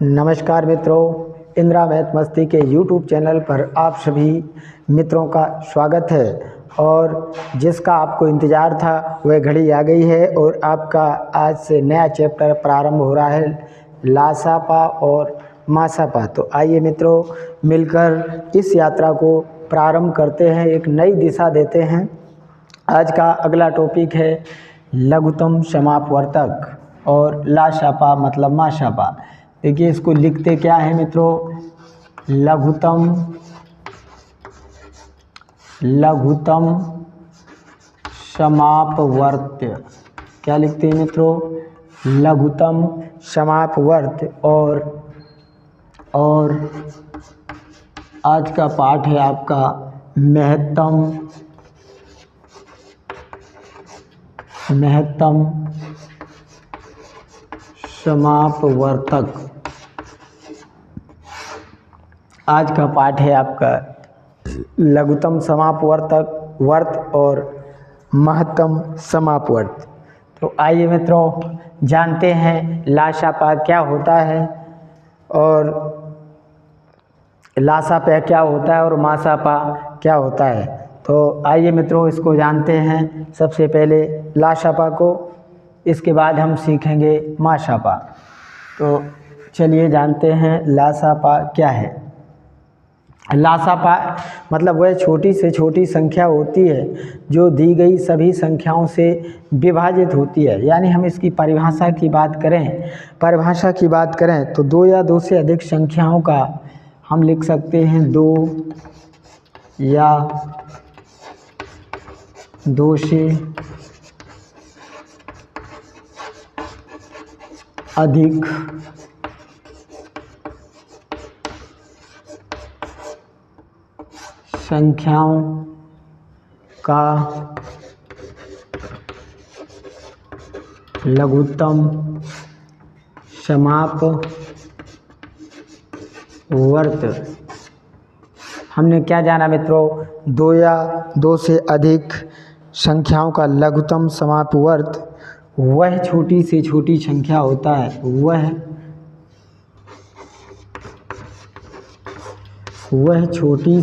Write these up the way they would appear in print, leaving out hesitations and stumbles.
नमस्कार मित्रों, इंदिरा मैथ मस्ती के YouTube चैनल पर आप सभी मित्रों का स्वागत है। और जिसका आपको इंतज़ार था वह घड़ी आ गई है और आपका आज से नया चैप्टर प्रारंभ हो रहा है, लासापा और मासापा। तो आइए मित्रों, मिलकर इस यात्रा को प्रारंभ करते हैं, एक नई दिशा देते हैं। आज का अगला टॉपिक है लघुत्तम समापवर्तक और लासापा मतलब मासापा। देखिए इसको लिखते क्या है मित्रों, लघुत्तम समापवर्त्य। क्या लिखते हैं मित्रों, लघुत्तम समापवर्त्य। और आज का पाठ है आपका महत्तम समापवर्तक। आज का पाठ है आपका लघुत्तम समापवर्तक वर्त और महत्तम समापवर्त। तो आइए मित्रों जानते हैं लासापा क्या होता है और लासापा क्या होता है और मासापा क्या होता है। तो आइए मित्रों इसको जानते हैं। सबसे पहले लासापा को, इसके बाद हम सीखेंगे मासापा। तो चलिए जानते हैं लासापा क्या है। लासापा मतलब वह छोटी से छोटी संख्या होती है जो दी गई सभी संख्याओं से विभाजित होती है। यानी हम इसकी परिभाषा की बात करें तो दो या दो से अधिक संख्याओं का हम लिख सकते हैं, दो या दो से अधिक संख्याओं का लघुत्तम समापवर्त। हमने क्या जाना मित्रों, दो या दो से अधिक संख्याओं का लघुत्तम समापवर्त वह छोटी से छोटी संख्या होता है, वह छोटी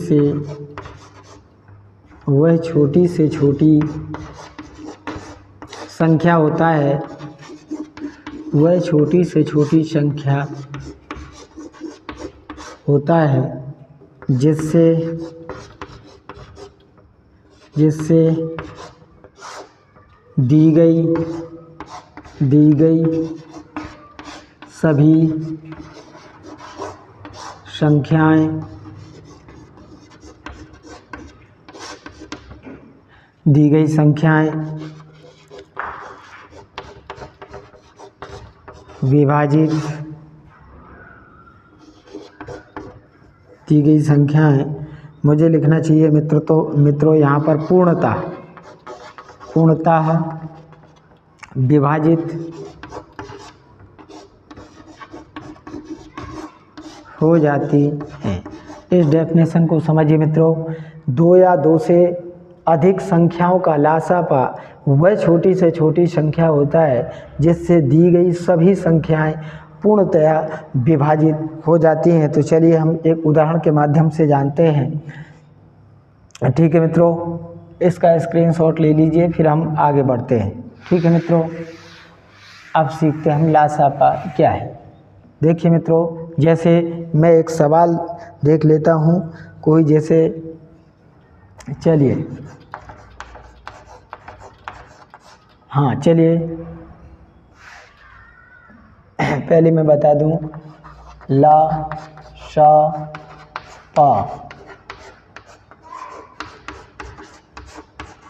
से छोटी संख्या होता है, वह छोटी से छोटी संख्या होता है जिससे दी गई सभी संख्याएं विभाजित दी गई संख्याएं, मुझे लिखना चाहिए मित्रों यहाँ पर पूर्णतः विभाजित हो जाती हैं। इस डेफिनेशन को समझिए मित्रों, दो या दो से अधिक संख्याओं का लासापा वह छोटी से छोटी संख्या होता है जिससे दी गई सभी संख्याएं पूर्णतया विभाजित हो जाती हैं। तो चलिए हम एक उदाहरण के माध्यम से जानते हैं। ठीक है मित्रों, इसका स्क्रीनशॉट ले लीजिए, फिर हम आगे बढ़ते हैं। ठीक है मित्रों, अब सीखते हैं हम लासापा क्या है। देखिए मित्रों, जैसे मैं एक सवाल देख लेता हूँ कोई, जैसे चलिए पहले मैं बता दूं, लासापा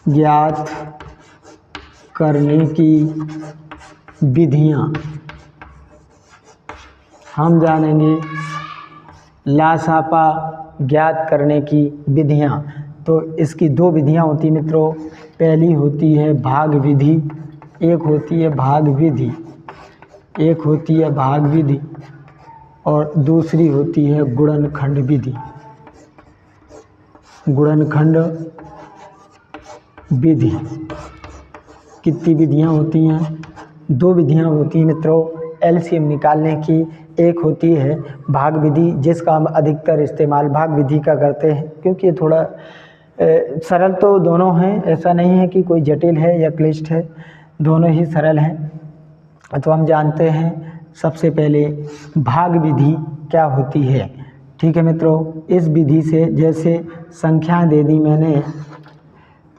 ज्ञात करने की विधियां। हम जानेंगे लासापा ज्ञात करने की विधियां। तो इसकी दो विधियां होती हैं मित्रों। पहली होती है भाग विधि, एक होती है भाग विधि और दूसरी होती है गुणनखंड विधि। कितनी विधियां होती हैं? दो विधियां होती हैं मित्रों। एलसीएम निकालने की एक होती है भाग विधि, जिसका हम अधिकतर इस्तेमाल भाग विधि का करते हैं, क्योंकि ये थोड़ा सरल तो दोनों हैं, ऐसा नहीं है कि कोई जटिल है या क्लिष्ट है, दोनों ही सरल हैं। तो हम जानते हैं सबसे पहले भाग विधि क्या होती है। ठीक है मित्रों, इस विधि से जैसे संख्या दे दी मैंने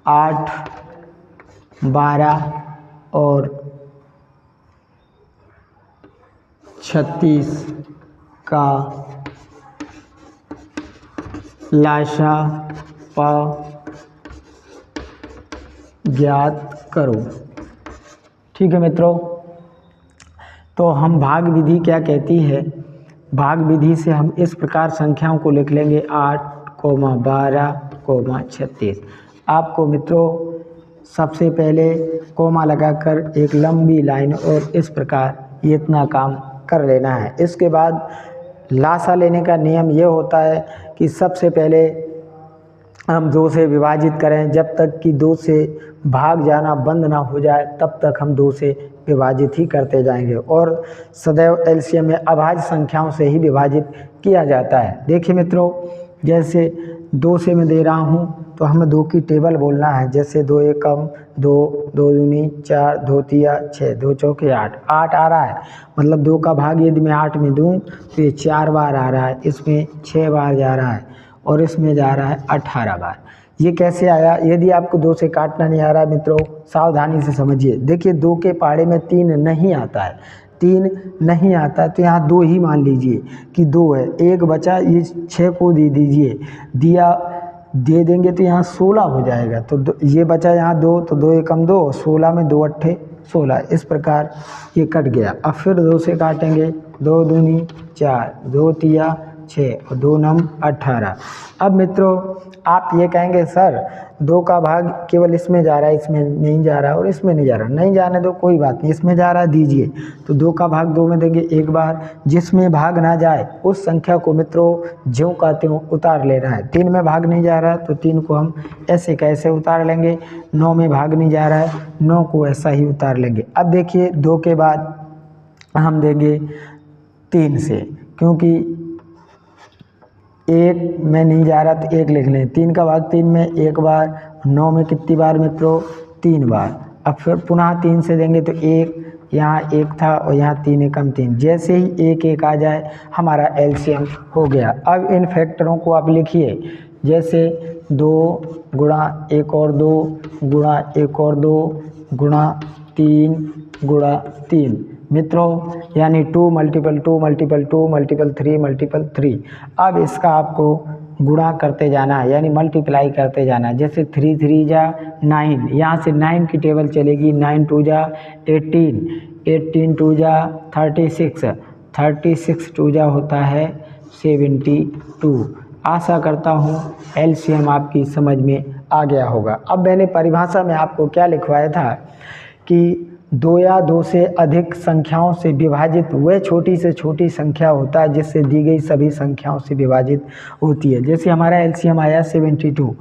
8, 12 और 36 का लाशा पा ज्ञात करो। ठीक है मित्रों, तो हम भाग विधि क्या कहती है, भाग विधि से हम इस प्रकार संख्याओं को लिख लेंगे 8, 12, 36। आपको मित्रों सबसे पहले कोमा लगाकर एक लंबी लाइन और इस प्रकार ये इतना काम कर लेना है। इसके बाद लासा लेने का नियम ये होता है कि सबसे पहले हम 2 से विभाजित करें, जब तक कि 2 से भाग जाना बंद ना हो जाए तब तक हम 2 से विभाजित ही करते जाएंगे, और सदैव एलसीएम में अभाज्य संख्याओं से ही विभाजित किया जाता है। देखिए मित्रों, जैसे 2 से मैं दे रहा हूँ तो हमें 2 की टेबल बोलना है। जैसे 2 एकम 2, 2 दूनी 4, 2 तिया 6, 2 चौके 8, 8 आ रहा है, मतलब 2 का भाग यदि मैं 8 में दूँ तो ये 4 बार आ रहा है, इसमें 6 बार जा रहा है और इसमें जा रहा है 18 बार। ये कैसे आया? यदि आपको 2 से काटना नहीं आ रहा मित्रों, सावधानी से समझिए। देखिए 2 के पाड़े में 3 नहीं आता है, 3 नहीं आता तो यहाँ 2 ही मान लीजिए कि 2 है, एक बचा, ये 6 को दे दीजिए, दे देंगे तो यहाँ 16 हो जाएगा। तो ये बचा यहाँ 2, तो 2 एकम 2, 16 में 2 अट्ठे 16, इस प्रकार ये कट गया। अब फिर 2 से काटेंगे, 2 दूनी 4, 2 तिया 6 और 2 नम 18। अब मित्रों आप ये कहेंगे सर 2 का भाग केवल इसमें जा रहा है, इसमें नहीं जा रहा है और इसमें नहीं जा रहा, नहीं जाने दो कोई बात नहीं, इसमें जा रहा है दीजिए। तो 2 का भाग 2 में देंगे एक बार, जिसमें भाग ना जाए उस संख्या को मित्रों ज्यों का त्यों उतार लेना है। 3 में भाग नहीं जा रहा है तो 3 को हम ऐसे कैसे उतार लेंगे, 9 में भाग नहीं जा रहा है 9 को ऐसा ही उतार लेंगे। अब देखिए 2 के बाद हम देंगे 3 से, क्योंकि 1 में नहीं जा रहा तो 1 लिख लें, 3 का भाग 3 में एक बार, 9 में कितनी बार मित्रों 3 बार। अब फिर पुनः 3 से देंगे तो 1, यहाँ 1 था और यहाँ 3 एकम 3, जैसे ही 1 1 आ जाए हमारा एलसीएम हो गया। अब इन फैक्टरों को आप लिखिए, जैसे 2 गुणा 1 और 2 गुणा 1 और 2 गुणा 3 गुणा 3 मित्रों, यानी 2 मल्टीपल 2 मल्टीपल 2 मल्टीपल 3 मल्टीपल 3। अब इसका आपको गुणा करते जाना है, यानी मल्टीप्लाई करते जाना है। जैसे 3 3 जा 9, यहाँ से 9 की टेबल चलेगी, 9 2 जा 18, 18 2 जा 36, 36 2 जा होता है 72। आशा करता हूँ एलसीएम आपकी समझ में आ गया होगा। अब मैंने परिभाषा में आपको क्या लिखवाया था कि 2 या 2 से अधिक संख्याओं से विभाजित वह छोटी से छोटी संख्या होता है जिससे दी गई सभी संख्याओं से विभाजित होती है। जैसे हमारा एलसीएम आया 72।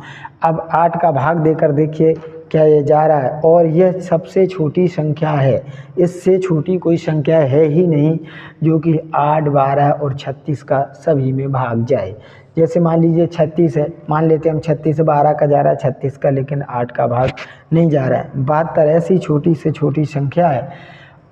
अब 8 का भाग देकर देखिए क्या ये जा रहा है, और यह सबसे छोटी संख्या है, इससे छोटी कोई संख्या है ही नहीं जो कि 8, 12 और 36 का सभी में भाग जाए। जैसे मान लीजिए 36 है, मान लेते हैं हम 36 से 12 का जा रहा है 36 का, लेकिन 8 का भाग नहीं जा रहा है। 72 ऐसी छोटी से छोटी संख्या है,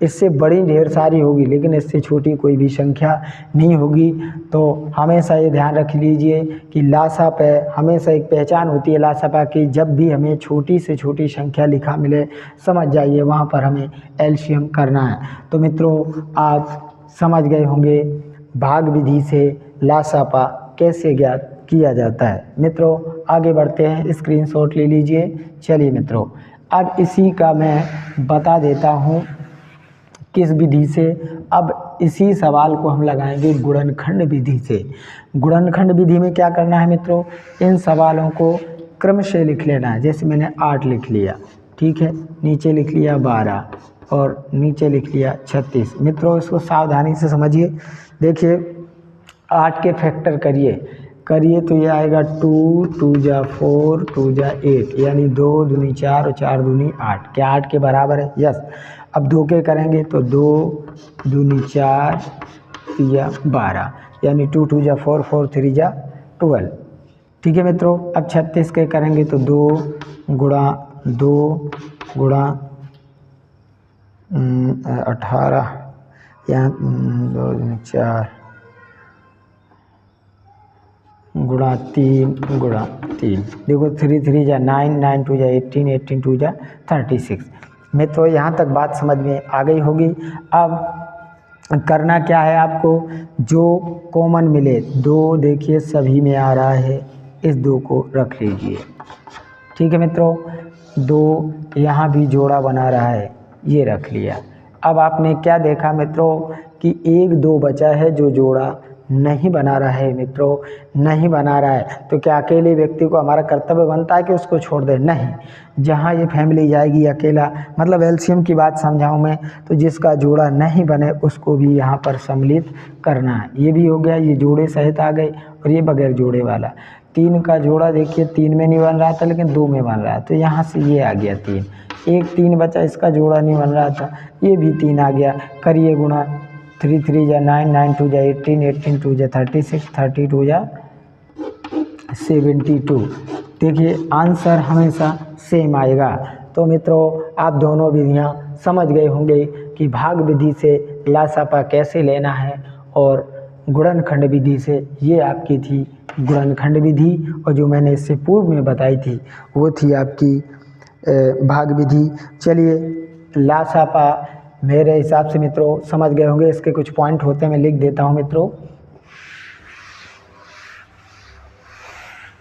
इससे बड़ी ढेर सारी होगी लेकिन इससे छोटी कोई भी संख्या नहीं होगी। तो हमेशा ये ध्यान रख लीजिए कि लासा पे हमेशा एक पहचान होती है लासापा की, जब भी हमें छोटी से छोटी संख्या लिखा मिले समझ जाइए वहाँ पर हमें एलसीएम करना है। तो मित्रों आप समझ गए होंगे भाग विधि से लासापा कैसे ज्ञात किया जाता है। मित्रों आगे बढ़ते हैं, स्क्रीनशॉट ले लीजिए। चलिए मित्रों अब इसी का मैं बता देता हूँ किस विधि से। अब इसी सवाल को हम लगाएंगे गुणनखंड विधि से। गुणनखंड विधि में क्या करना है मित्रों, इन सवालों को क्रम से लिख लेना है। जैसे मैंने 8 लिख लिया, ठीक है, नीचे लिख लिया 12 और नीचे लिख लिया 36। मित्रों इसको सावधानी से समझिए। देखिए 8 के फैक्टर करिए तो ये आएगा 2 2 जा 4 2 जा 8, यानी 2 दूनी 4 और 4 दूनी 8। क्या 8 के बराबर है? यस। अब 2 के करेंगे तो 2 दूनी 4 3 12, यानी 2 2 जा 4 4 3 जा 12। ठीक है मित्रों, अब 36 के करेंगे तो 2 गुणा 2 गुणा 18, यहाँ 2 दूनी 4 गुणा 3 गुणा 3, देखो 3 3 जा 9 9 2 जा 18 18 2 जा 36। मित्रों यहाँ तक बात समझ में आ गई होगी। अब करना क्या है आपको, जो कॉमन मिले 2, देखिए सभी में आ रहा है, इस 2 को रख लीजिए। ठीक है मित्रों, 2 यहाँ भी जोड़ा बना रहा है, ये रख लिया। अब आपने क्या देखा मित्रों कि 1 2 बचा है जो जोड़ा नहीं बना रहा है मित्रों, नहीं बना रहा है, तो क्या अकेले व्यक्ति को हमारा कर्तव्य बनता है कि उसको छोड़ दे? नहीं, जहाँ ये फैमिली जाएगी अकेला, मतलब एलसीएम की बात समझाऊं मैं, तो जिसका जोड़ा नहीं बने उसको भी यहाँ पर सम्मिलित करना है। ये भी हो गया, ये जोड़े सहित आ गए, और ये बगैर जोड़े वाला 3 का जोड़ा देखिए 3 में नहीं बन रहा था लेकिन 2 में बन रहा है, तो यहाँ से ये आ गया 3, एक 3 बचा, इसका जोड़ा नहीं बन रहा था, ये भी 3 आ गया। करिए गुणा, 3 3 जा 9 9 2 जा 18 18 2 जा 36 32 जा 72। देखिए आंसर हमेशा सेम आएगा। तो मित्रों आप दोनों विधियां समझ गए होंगे कि भाग विधि से लासापा कैसे लेना है, और गुणनखंड विधि से, ये आपकी थी गुणनखंड विधि, और जो मैंने इससे पूर्व में बताई थी वो थी आपकी भाग विधि। चलिए लासापा मेरे हिसाब से मित्रों समझ गए होंगे। इसके कुछ पॉइंट होते हैं, मैं लिख देता हूं मित्रों।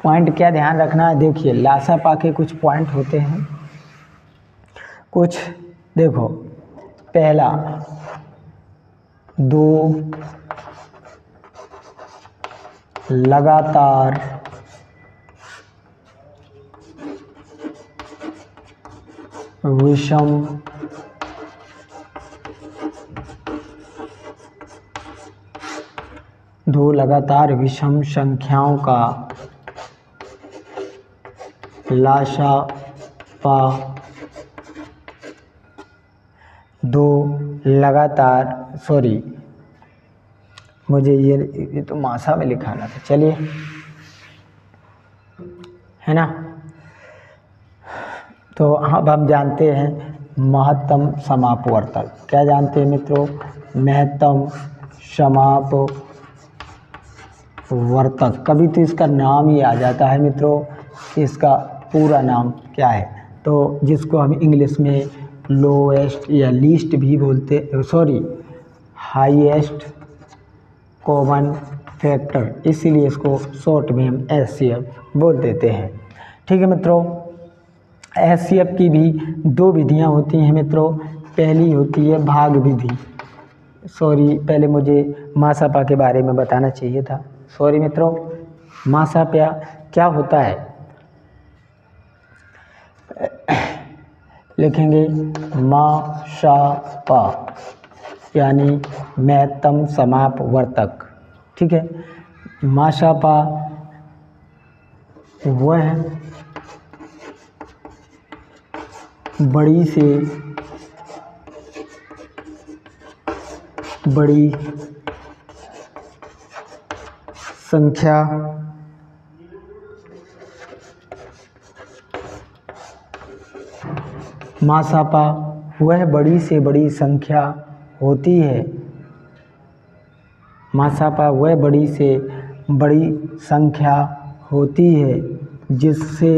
पॉइंट क्या ध्यान रखना है, देखिए लासापा के कुछ पॉइंट होते हैं कुछ, देखो पहला 2 लगातार विषम संख्याओं का लासापा 2 लगातार, सॉरी मुझे ये तो मासा में लिखाना था, चलिए है ना। तो अब हम जानते हैं महत्तम समापवर्तक, क्या जानते हैं मित्रों, महत्तम समापवर्तक। कभी तो इसका नाम ही आ जाता है मित्रों कि इसका पूरा नाम क्या है, तो जिसको हम इंग्लिश में लोएस्ट या लीस्ट भी बोलते, सॉरी हाईएस्ट कॉमन फैक्टर, इसीलिए इसको शॉर्ट में हम एचसीएफ बोल देते हैं। ठीक है मित्रों, एचसीएफ की भी 2 विधियां होती हैं मित्रों। पहली होती है भाग विधि, सॉरी पहले मुझे मासापा के बारे में बताना चाहिए था, सॉरी मित्रों। मासापा क्या होता है, लिखेंगे मासापा यानी महत्तम समापवर्तक। ठीक है, मासापा वह बड़ी से बड़ी संख्या मासापा वह बड़ी से बड़ी संख्या होती है, मासापा वह बड़ी से बड़ी संख्या होती है जिससे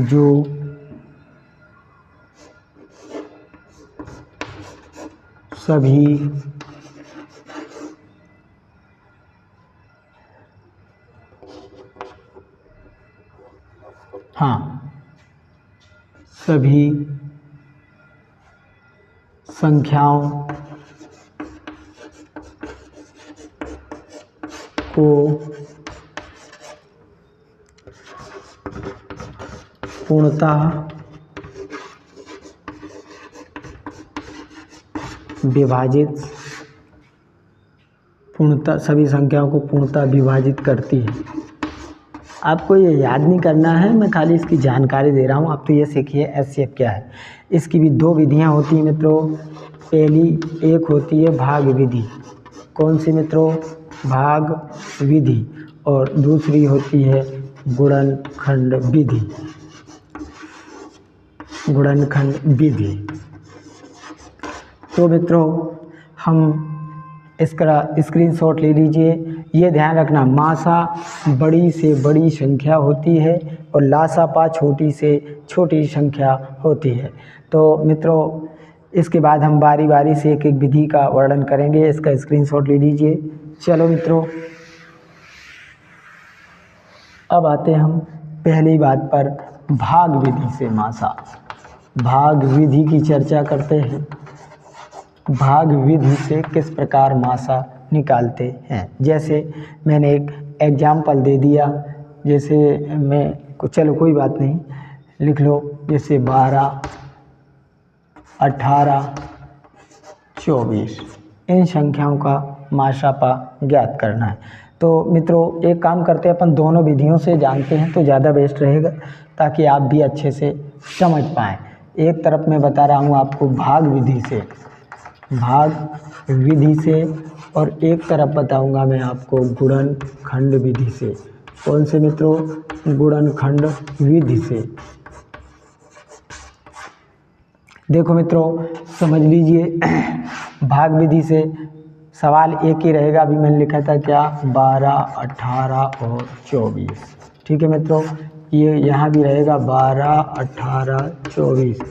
जो सभी सभी संख्याओं को पूर्णतः सभी संख्याओं को पूर्णतः विभाजित करती है। आपको ये याद नहीं करना है, मैं खाली इसकी जानकारी दे रहा हूँ। आप तो ये सीखिए एचसीएफ क्या है। इसकी भी दो विधियाँ होती हैं मित्रों। पहली एक होती है भाग विधि। कौन सी मित्रों? भाग विधि। और दूसरी होती है गुणनखंड विधि। गुणनखंड विधि। तो मित्रों हम इसका स्क्रीनशॉट ले लीजिए। ये ध्यान रखना, मासा बड़ी से बड़ी संख्या होती है और लासापा छोटी से छोटी संख्या होती है। तो मित्रों इसके बाद हम बारी बारी से एक एक विधि का वर्णन करेंगे। इसका स्क्रीनशॉट ले लीजिए। चलो मित्रों अब आते हम पहली बात पर, भाग विधि से मासा। भाग विधि की चर्चा करते हैं। भाग विधि से किस प्रकार मासा निकालते हैं। जैसे मैंने एक एग्जाम्पल दे दिया, जैसे मैं चलो कोई बात नहीं, लिख लो जैसे 12, 18, 24 इन संख्याओं का मासापा ज्ञात करना है। तो मित्रों एक काम करते हैं, अपन दोनों विधियों से जानते हैं तो ज़्यादा बेस्ट रहेगा, ताकि आप भी अच्छे से समझ पाएँ। एक तरफ मैं बता रहा हूँ आपको भाग विधि से, भाग विधि से, और एक तरफ बताऊंगा मैं आपको गुणनखंड विधि से। कौन से मित्रों? गुणनखंड विधि से। देखो मित्रों समझ लीजिए, भाग विधि से सवाल एक ही रहेगा। अभी मैंने लिखा था क्या? 12, 18 और 24। ठीक है मित्रों, ये यहाँ भी रहेगा 12, 18, 24।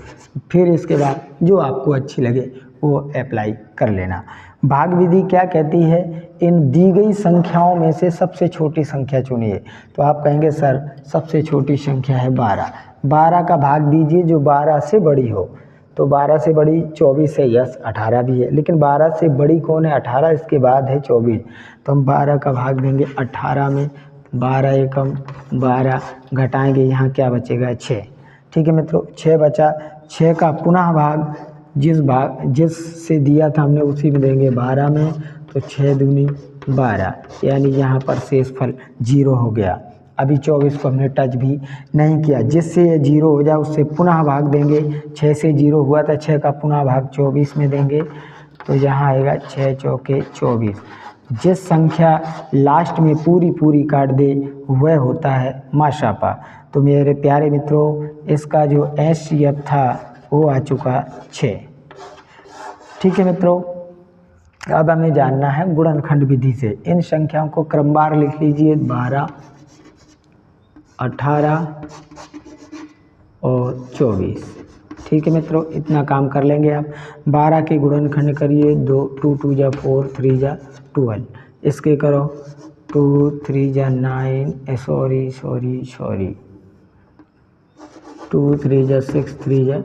फिर इसके बाद जो आपको अच्छी लगे वो अप्लाई कर लेना। भाग विधि क्या कहती है? इन दी गई संख्याओं में से सबसे छोटी संख्या चुनिए। तो आप कहेंगे सर सबसे छोटी संख्या है 12। 12 का भाग दीजिए जो 12 से बड़ी हो। तो 12 से बड़ी 24 है, यस 18 भी है, लेकिन 12 से बड़ी कौन है? 18, इसके बाद है 24। तो हम 12 का भाग देंगे 18 में। 12 एकम 12, घटाएंगे यहाँ क्या बचेगा? 6। ठीक है मित्रों, 6 बचा। 6 का पुनः भाग जिस से दिया था हमने उसी में देंगे 12 में। तो 6 दूनी 12, यानी यहाँ पर शेषफल 0 हो गया। अभी 24 को हमने टच भी नहीं किया। जिससे ये 0 हो जाए उससे पुनः भाग देंगे। 6 से 0 हुआ था, 6 का पुनः भाग 24 में देंगे। तो यहाँ आएगा 6 चौके 24। जिस संख्या लास्ट में पूरी काट दे वह होता है मासापा। तो मेरे प्यारे मित्रों इसका जो एचसीएफ था वो आ चुका 6। ठीक है मित्रों, अब हमें जानना है गुणनखंड विधि से। इन संख्याओं को क्रमवार लिख लीजिए, 12, 18 और 24। ठीक है मित्रों, इतना काम कर लेंगे आप। 12 के गुणनखंड करिए, 2 2 जा 4, 3 जा 12। इसके करो 2 3 जा 9, 2 3 जा 6, 3 जा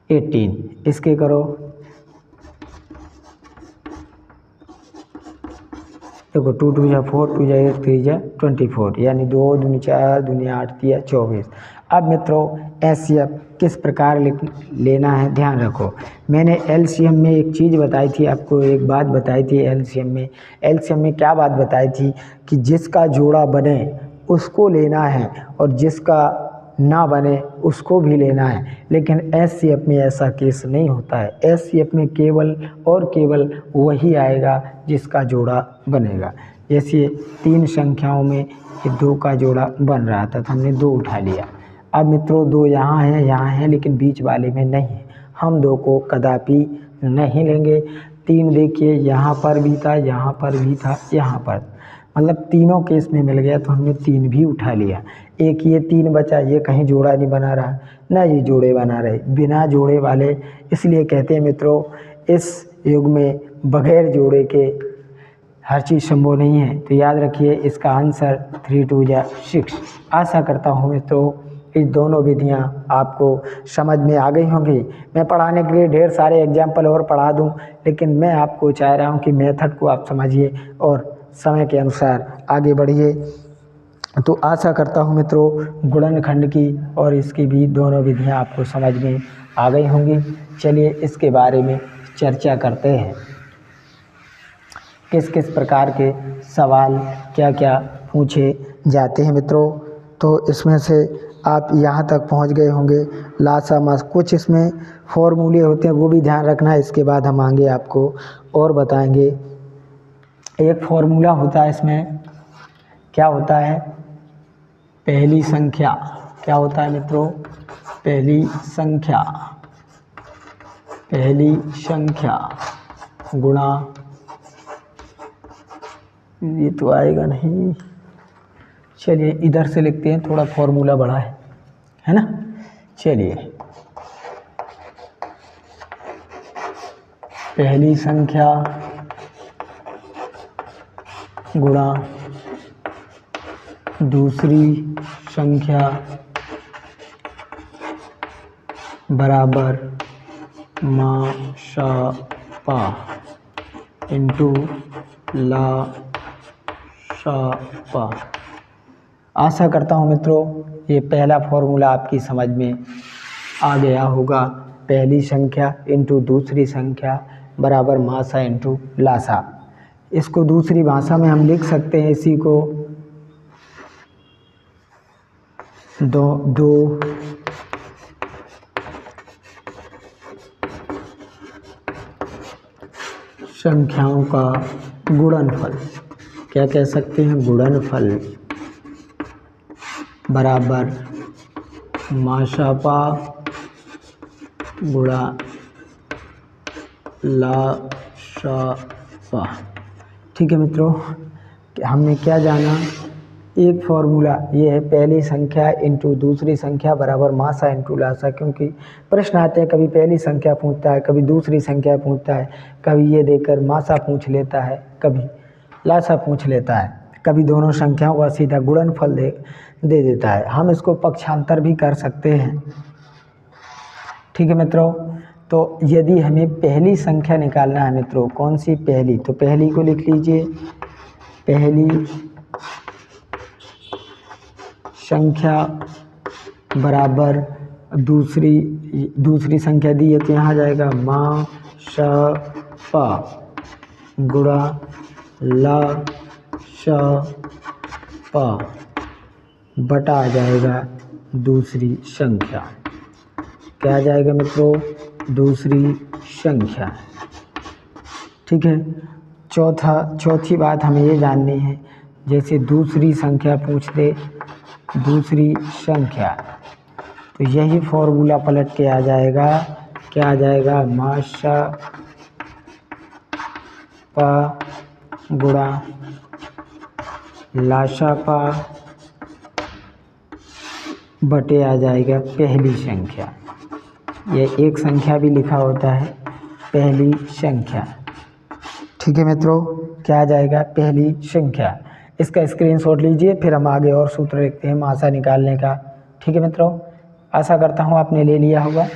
18। इसके करो, देखो 2 2 जा 4, 2 जा 8, 3 जा 24, यानी 2 दूनी 4, दूनी 8, 3 24। अब मित्रों एचसीएफ किस प्रकार लेना है ध्यान रखो। मैंने एलसीएम में एक चीज़ बताई थी आपको, एक बात बताई थी एलसीएम में क्या बात बताई थी कि जिसका जोड़ा बने उसको लेना है और जिसका ना बने उसको भी लेना है। लेकिन एचसीएफ में ऐसा केस नहीं होता है। एचसीएफ में केवल और केवल वही आएगा जिसका जोड़ा बनेगा। जैसे 3 संख्याओं में ये 2 का जोड़ा बन रहा था तो हमने 2 उठा लिया। अब मित्रों 2 यहाँ है लेकिन बीच वाले में नहीं है, हम 2 को कदापि नहीं लेंगे। 3 देखिए यहाँ पर भी था, यहाँ पर भी था, यहाँ पर, मतलब तीनों केस में मिल गया तो हमने 3 भी उठा लिया। एक ये 3 बचा, ये कहीं जोड़ा नहीं बना रहा, ना ये जोड़े बना रहे, बिना जोड़े वाले। इसलिए कहते हैं मित्रों इस युग में बगैर जोड़े के हर चीज़ संभव नहीं है। तो याद रखिए इसका आंसर 3 2 जा 6। आशा करता हूँ मित्रों इस दोनों विधियाँ आपको समझ में आ गई होंगी। मैं पढ़ाने के लिए ढेर सारे एग्जाम्पल और पढ़ा दूँ, लेकिन मैं आपको चाह रहा हूँ कि मेथड को आप समझिए और समय के अनुसार आगे बढ़िए। तो आशा करता हूँ मित्रों गुणनखंड की और इसकी भी दोनों विधियाँ आपको समझ में आ गई होंगी। चलिए इसके बारे में चर्चा करते हैं। किस किस प्रकार के सवाल क्या क्या पूछे जाते हैं मित्रों। तो इसमें से आप यहाँ तक पहुँच गए होंगे लासा मास। कुछ इसमें फॉर्मूले होते हैं वो भी ध्यान रखना है, इसके बाद हम आगे आपको और बताएंगे। एक फॉर्मूला होता है इसमें, क्या होता है, पहली संख्या, क्या होता है मित्रों, पहली संख्या गुणा, ये तो आएगा नहीं, चलिए इधर से लिखते हैं, थोड़ा फॉर्मूला बड़ा है ना। चलिए पहली संख्या गुणा दूसरी संख्या बराबर मा शा पा इंटू ला शा पा। आशा करता हूँ मित्रों ये पहला फॉर्मूला आपकी समझ में आ गया होगा। पहली संख्या इंटू दूसरी संख्या बराबर मासा इंटू लासा। इसको दूसरी भाषा में हम लिख सकते हैं, इसी को दो संख्याओं का गुणनफल, क्या कह सकते हैं, गुणनफल बराबर माशापा गुणा लाशापा। ठीक है मित्रों, हमने क्या जाना, एक फॉर्मूला ये है, पहली संख्या इंटू दूसरी संख्या बराबर मासा इंटू लासा। क्योंकि प्रश्न आते हैं, कभी पहली संख्या पूछता है, कभी दूसरी संख्या पूछता है, कभी ये देकर मासा पूछ लेता है, कभी लासा पूछ लेता है, कभी दोनों संख्याओं का सीधा गुणनफल दे देता है। हम इसको पक्षांतर भी कर सकते हैं। ठीक है मित्रों, तो यदि हमें पहली संख्या निकालना है मित्रों, कौन सी पहली, तो पहली को लिख लीजिए, पहली संख्या बराबर दूसरी संख्या दी है तो यहाँ आ जाएगा मा श पा गुणा ला श पा बटा आ जाएगा दूसरी संख्या। क्या आ जाएगा मित्रों, दूसरी संख्या। ठीक है, चौथी बात हमें ये जाननी है, जैसे दूसरी संख्या पूछ दे, दूसरी संख्या, तो यही फॉर्मूला पलट के आ जाएगा, क्या आ जाएगा, माशा पा गुणा लाशा पा बटे आ जाएगा पहली संख्या। यह एक संख्या भी लिखा होता है, पहली संख्या। ठीक है मित्रों, क्या आ जाएगा, पहली संख्या। इसका स्क्रीनशॉट लीजिए, फिर हम आगे और सूत्र लिखते हैं मासा निकालने का। ठीक है मित्रों, आशा करता हूँ आपने ले लिया होगा।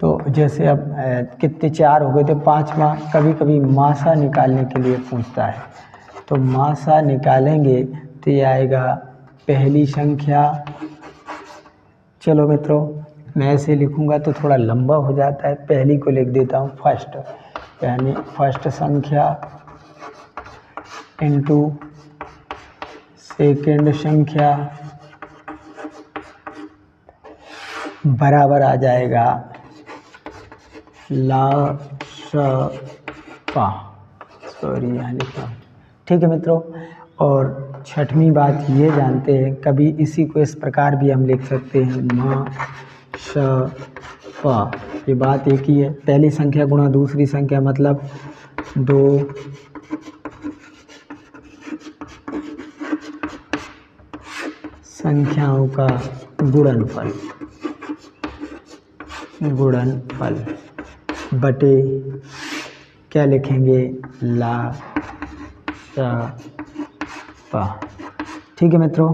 तो जैसे अब कितने 4 हो गए, तो 5वां कभी कभी मासा निकालने के लिए पूछता है, तो मासा निकालेंगे तो ये आएगा पहली संख्या। चलो मित्रों, मैं ऐसे लिखूंगा तो थोड़ा लंबा हो जाता है, पहली को लिख देता हूँ फर्स्ट, यानी फर्स्ट संख्या इंटू सेकेंड संख्या बराबर आ जाएगा ला श पा, सॉरी यहाँ लिखा। ठीक है मित्रों, और छठवीं बात ये जानते हैं, कभी इसी को इस प्रकार भी हम लिख सकते हैं, मा श पा। ये बात एक ही है, पहली संख्या गुणा दूसरी संख्या, मतलब दो संख्याओं का गुणनफल बटे क्या लिखेंगे, ला श पा। ठीक है मित्रों,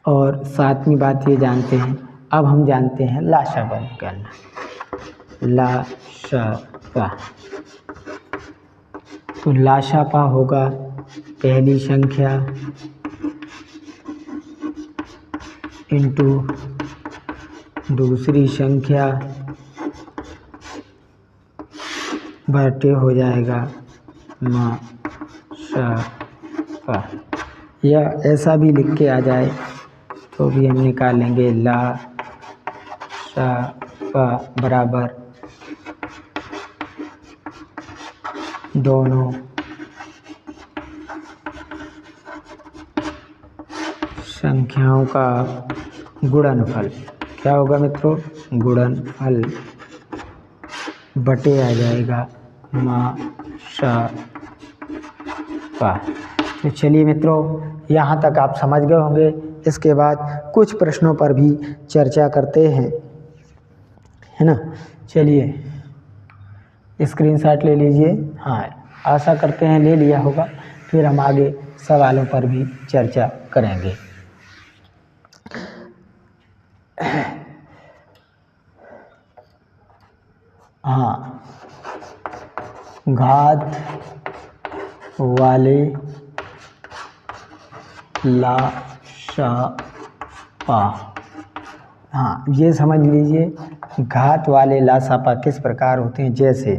और 7वीं बात ये जानते हैं, अब हम जानते हैं लाशा पा निकालना, ला श पा। तो लाशा पा होगा पहली संख्या इंटू दूसरी संख्या बटे हो जाएगा मा सा पा, या ऐसा भी लिख के आ जाए तो भी हम निकालेंगे ला सा पा बराबर दोनों संख्याओं का गुणनफल। क्या होगा मित्रों? गुणनफल बटे आ जाएगा मा सा पा। तो चलिए मित्रों, यहाँ तक आप समझ गए होंगे। इसके बाद कुछ प्रश्नों पर भी चर्चा करते हैं, है ना। चलिए स्क्रीनशॉट ले लीजिए। हाँ, आशा करते हैं ले लिया होगा। फिर हम आगे सवालों पर भी चर्चा करेंगे। हाँ, घात वाले ला सा पा। हाँ, ये समझ लीजिए घात वाले ला सा पा किस प्रकार होते हैं। जैसे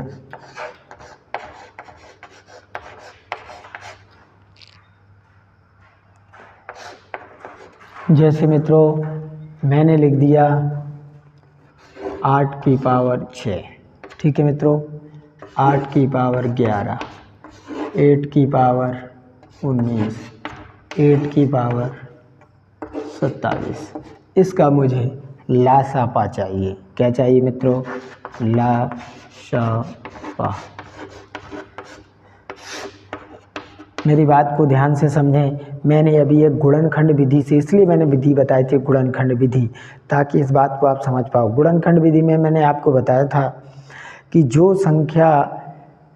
मित्रों मैंने लिख दिया 8 की पावर 6, ठीक है मित्रों। 8 की पावर 11, 8 की पावर 19, 8 की पावर 27। इसका मुझे ला सा पा चाहिए। क्या चाहिए मित्रों? ला सा पा। मेरी बात को ध्यान से समझें। मैंने अभी एक गुणनखंड विधि से, इसलिए मैंने विधि बताई थी गुणनखंड विधि, ताकि इस बात को आप समझ पाओ। गुणनखंड विधि में मैंने आपको बताया था कि जो संख्या,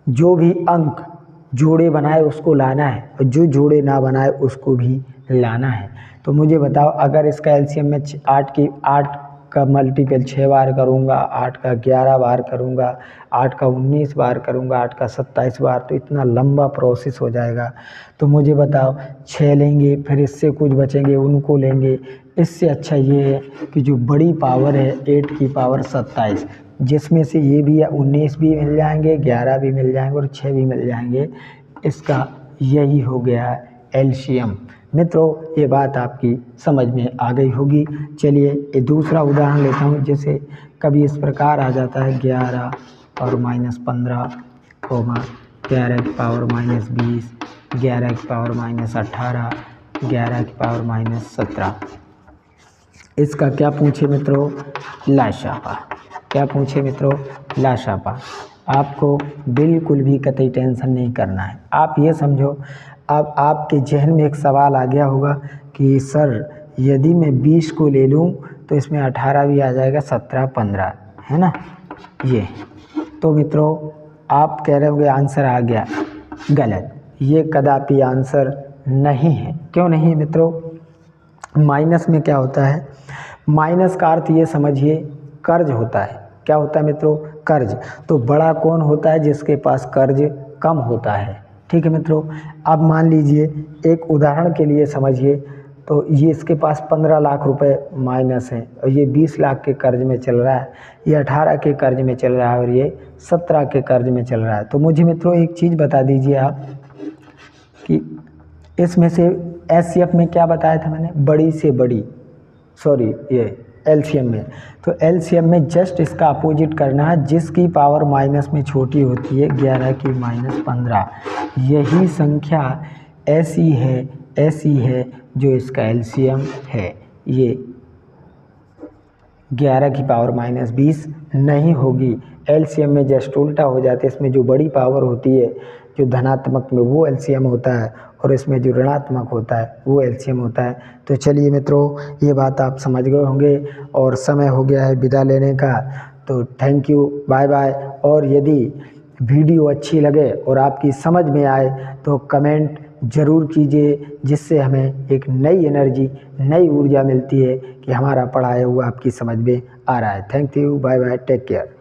जो भी अंक जोड़े बनाए उसको लाना है, और जो जोड़े ना बनाए उसको भी लाना है। तो मुझे बताओ, अगर इसका एलसीएम में 8 का मल्टीपल 6 बार करूँगा, 8 का 11 बार करूँगा, 8 का 19 बार करूँगा, 8 का 27 बार, तो इतना लंबा प्रोसेस हो जाएगा। तो मुझे बताओ 6 लेंगे, फिर इससे कुछ बचेंगे उनको लेंगे। इससे अच्छा ये है कि जो बड़ी पावर है 8 की पावर 27, जिसमें से ये भी 19 भी मिल जाएंगे, 11 भी मिल जाएंगे और 6 भी मिल जाएंगे। इसका यही हो गया एलसीएम। मित्रों, ये बात आपकी समझ में आ गई होगी। चलिए ये दूसरा उदाहरण लेता हूँ। जैसे कभी इस प्रकार आ जाता है 11 और -15, 11 की पावर -20, 11 की पावर -18, 11 की पावर -17। इसका क्या पूछे मित्रों? ला सा पा। क्या पूछे मित्रों? ला सा पा। आपको बिल्कुल भी कतई टेंशन नहीं करना है। आप ये समझो, अब आपके जहन में एक सवाल आ गया होगा कि सर यदि मैं 20 को ले लूँ तो इसमें 18 भी आ जाएगा, 17, 15, है ना ये। तो मित्रों आप कह रहे होंगे आंसर आ गया। गलत। ये कदापि आंसर नहीं है। क्यों नहीं मित्रों? माइनस में क्या होता है? माइनस का अर्थ ये समझिए कर्ज होता है। क्या होता है मित्रों? कर्ज। तो बड़ा कौन होता है? जिसके पास कर्ज कम होता है। ठीक है मित्रों। अब मान लीजिए एक उदाहरण के लिए समझिए, तो ये इसके पास 15 लाख रुपए माइनस है और ये 20 लाख के कर्ज में चल रहा है, ये 18 के कर्ज में चल रहा है और ये 17 के कर्ज में चल रहा है। तो मुझे मित्रों एक चीज़ बता दीजिए आप कि इसमें से एचसीएफ में क्या बताया था मैंने? बड़ी से बड़ी, सॉरी ये एलसीएम में। तो एलसीएम में जस्ट इसका अपोजिट करना है, जिसकी पावर माइनस में छोटी होती है, 11 की -15। यही संख्या ऐसी है जो इसका एलसीएम है। ये 11 की पावर -20 नहीं होगी। एलसीएम में जस्ट उल्टा हो जाते हैं। इसमें जो बड़ी पावर होती है, जो धनात्मक में, वो एलसीएम होता है, और इसमें जो ऋणात्मक होता है वो एलसीएम होता है। तो चलिए मित्रों, ये बात आप समझ गए होंगे और समय हो गया है विदा लेने का। तो थैंक यू, बाय बाय। और यदि वीडियो अच्छी लगे और आपकी समझ में आए तो कमेंट ज़रूर कीजिए, जिससे हमें एक नई एनर्जी, नई ऊर्जा मिलती है कि हमारा पढ़ाया हुआ आपकी समझ में आ रहा है। Thank you, bye bye, take care.